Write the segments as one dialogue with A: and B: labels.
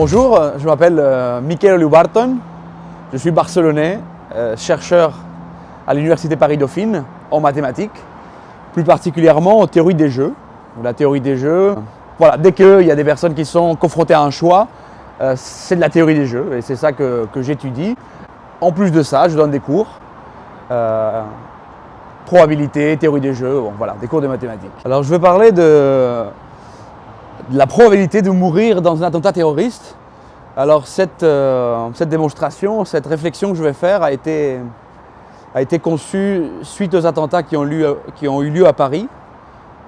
A: Bonjour, je m'appelle Mikel Oliubarton, je suis barcelonais, chercheur à l'Université Paris-Dauphine en mathématiques, plus particulièrement en théorie des jeux. La théorie des jeux, voilà, dès qu'il y a des personnes qui sont confrontées à un choix, c'est de la théorie des jeux et c'est ça que j'étudie. En plus de ça, je donne des cours, probabilité, théorie des jeux, bon, voilà, des cours de mathématiques. Alors je vais parler de la probabilité de mourir dans un attentat terroriste. Alors cette démonstration, cette réflexion que je vais faire a été conçue suite aux attentats qui ont eu lieu à Paris,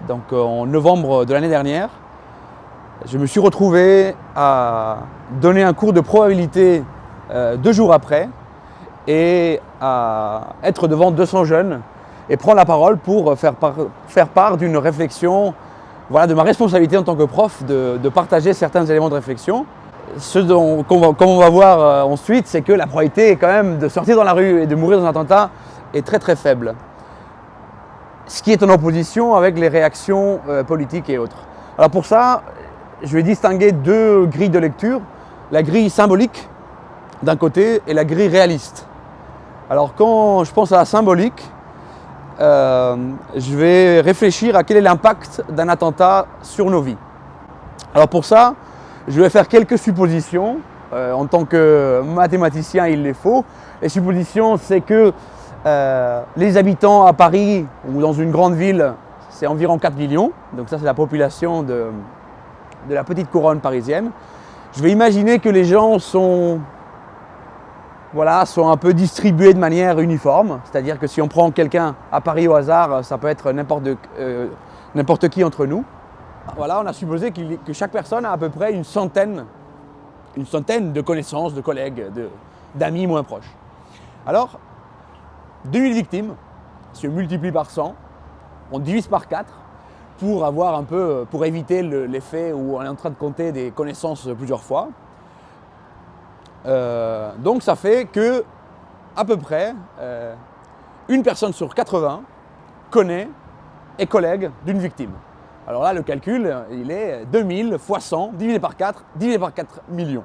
A: donc en novembre de l'année dernière. Je me suis retrouvé à donner un cours de probabilité 2 jours après et à être devant 200 jeunes et prendre la parole pour faire part d'une réflexion, voilà, de ma responsabilité en tant que prof de partager certains éléments de réflexion. Comme on va voir ensuite, c'est que la probabilité quand même de sortir dans la rue et de mourir dans un attentat est très très faible. Ce qui est en opposition avec les réactions politiques et autres. Alors pour ça, je vais distinguer 2 grilles de lecture. La grille symbolique d'un côté et la grille réaliste. Alors quand je pense à la symbolique, je vais réfléchir à quel est l'impact d'un attentat sur nos vies. Alors pour ça, je vais faire quelques suppositions. En tant que mathématicien, il les faut. Les suppositions, c'est que les habitants à Paris ou dans une grande ville, c'est environ 4 millions. Donc ça, c'est la population de la petite couronne parisienne. Je vais imaginer que les gens sont un peu distribués de manière uniforme. C'est-à-dire que si on prend quelqu'un à Paris au hasard, ça peut être n'importe qui entre nous. Voilà, on a supposé que chaque personne a à peu près une centaine de connaissances, de collègues, d'amis moins proches. Alors, 2000 victimes, si on multiplie par 100, on divise par 4 pour éviter l'effet où on est en train de compter des connaissances plusieurs fois. Donc ça fait que à peu près une personne sur 80 connaît et collègue d'une victime. Alors là, le calcul, il est 2000 fois 100 divisé par 4 millions.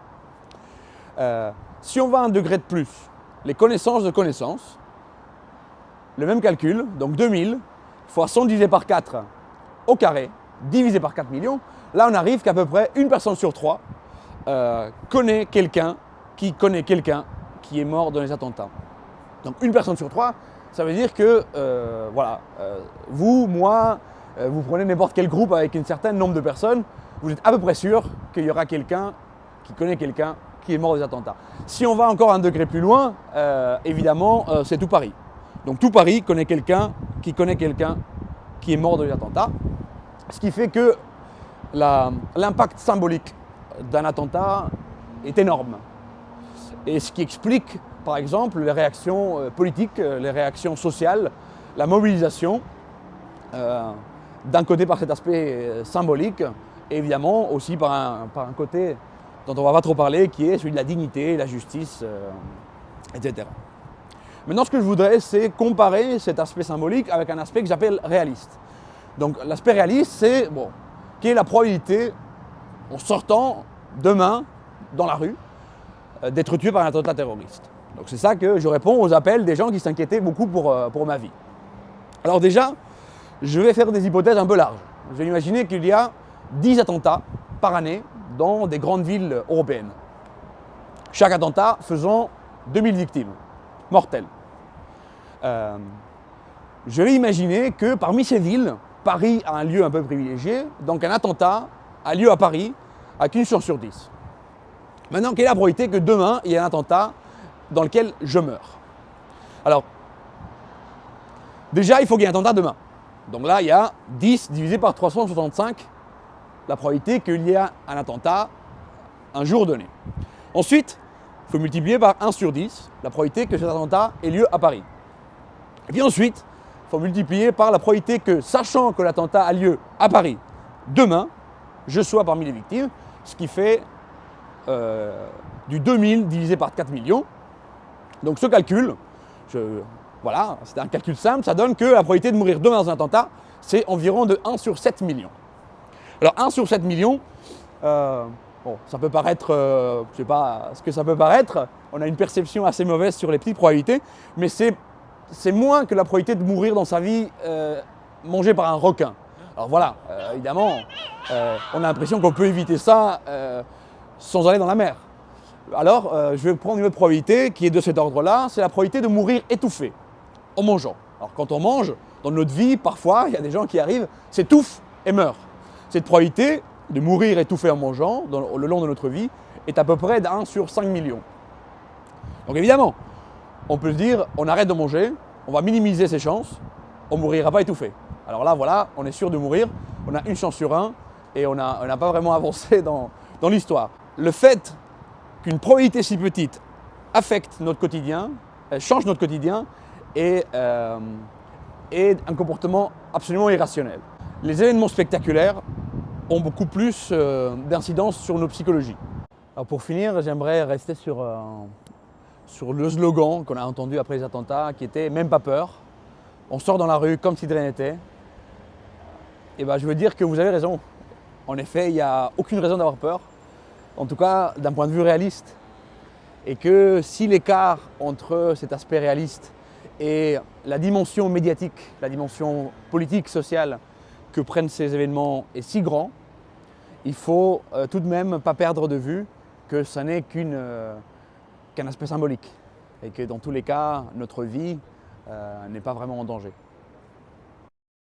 A: Si on va un degré de plus, les connaissances de connaissances, le même calcul, donc 2000 fois 100 divisé par 4 au carré, divisé par 4 millions, là on arrive qu'à peu près une personne sur 3 connaît quelqu'un qui est mort dans les attentats. Donc une personne sur 3, ça veut dire que vous, moi, vous prenez n'importe quel groupe avec un certain nombre de personnes, vous êtes à peu près sûr qu'il y aura quelqu'un qui connaît quelqu'un qui est mort des attentats. Si on va encore un degré plus loin, évidemment, c'est tout Paris. Donc tout Paris connaît quelqu'un qui est mort des attentats. Ce qui fait que l'impact symbolique d'un attentat est énorme. Et ce qui explique, par exemple, les réactions politiques, les réactions sociales, la mobilisation, d'un côté par cet aspect symbolique, et évidemment aussi par un côté dont on ne va pas trop parler, qui est celui de la dignité, la justice, etc. Maintenant, ce que je voudrais, c'est comparer cet aspect symbolique avec un aspect que j'appelle réaliste. Donc l'aspect réaliste, c'est, quelle est la probabilité, en sortant demain dans la rue, d'être tué par un attentat terroriste. Donc c'est ça que je réponds aux appels des gens qui s'inquiétaient beaucoup pour ma vie. Alors déjà, je vais faire des hypothèses un peu larges. Je vais imaginer qu'il y a 10 attentats par année dans des grandes villes européennes. Chaque attentat faisant 2000 victimes mortelles. Je vais imaginer que parmi ces villes, Paris a un lieu un peu privilégié, donc un attentat a lieu à Paris avec une chance sur 10. Maintenant, quelle est la probabilité que demain, il y ait un attentat dans lequel je meurs? Alors, déjà, il faut qu'il y ait un attentat demain. Donc là, il y a 10 divisé par 365, la probabilité qu'il y ait un attentat un jour donné. Ensuite, il faut multiplier par 1 sur 10, la probabilité que cet attentat ait lieu à Paris. Et puis ensuite, il faut multiplier par la probabilité que, sachant que l'attentat a lieu à Paris, demain, je sois parmi les victimes, ce qui fait du 2000 divisé par 4 millions. Donc ce calcul, c'est un calcul simple, ça donne que la probabilité de mourir demain dans un attentat, c'est environ de 1 sur 7 millions. Alors 1 sur 7 millions, Bon, ça peut paraître, je ne sais pas ce que ça peut paraître, on a une perception assez mauvaise sur les petites probabilités, mais c'est moins que la probabilité de mourir dans sa vie mangé par un requin. Alors voilà, évidemment, on a l'impression qu'on peut éviter ça sans aller dans la mer. Alors, je vais prendre une autre probabilité qui est de cet ordre-là, c'est la probabilité de mourir étouffé en mangeant. Alors quand on mange, dans notre vie, parfois, il y a des gens qui arrivent, s'étouffent et meurent. Cette probabilité de mourir étouffé en mangeant, le long de notre vie, est à peu près d'1 sur 5 millions. Donc évidemment, on peut se dire, on arrête de manger, on va minimiser ses chances, on ne mourira pas étouffé. Alors là, voilà, on est sûr de mourir, on a une chance sur 1 et on n'a pas vraiment avancé dans l'histoire. Le fait qu'une probabilité si petite affecte notre quotidien, change notre quotidien, est un comportement absolument irrationnel. Les événements spectaculaires ont beaucoup plus d'incidence sur nos psychologies. Alors pour finir, j'aimerais rester sur le slogan qu'on a entendu après les attentats, qui était « Même pas peur ». On sort dans la rue comme si de rien n'était. Et ben, je veux dire que vous avez raison. En effet, il n'y a aucune raison d'avoir peur, en tout cas d'un point de vue réaliste. Et que si l'écart entre cet aspect réaliste et la dimension médiatique, la dimension politique, sociale que prennent ces événements est si grand, il faut tout de même pas perdre de vue que ce n'est qu'un aspect symbolique et que dans tous les cas, notre vie n'est pas vraiment en danger.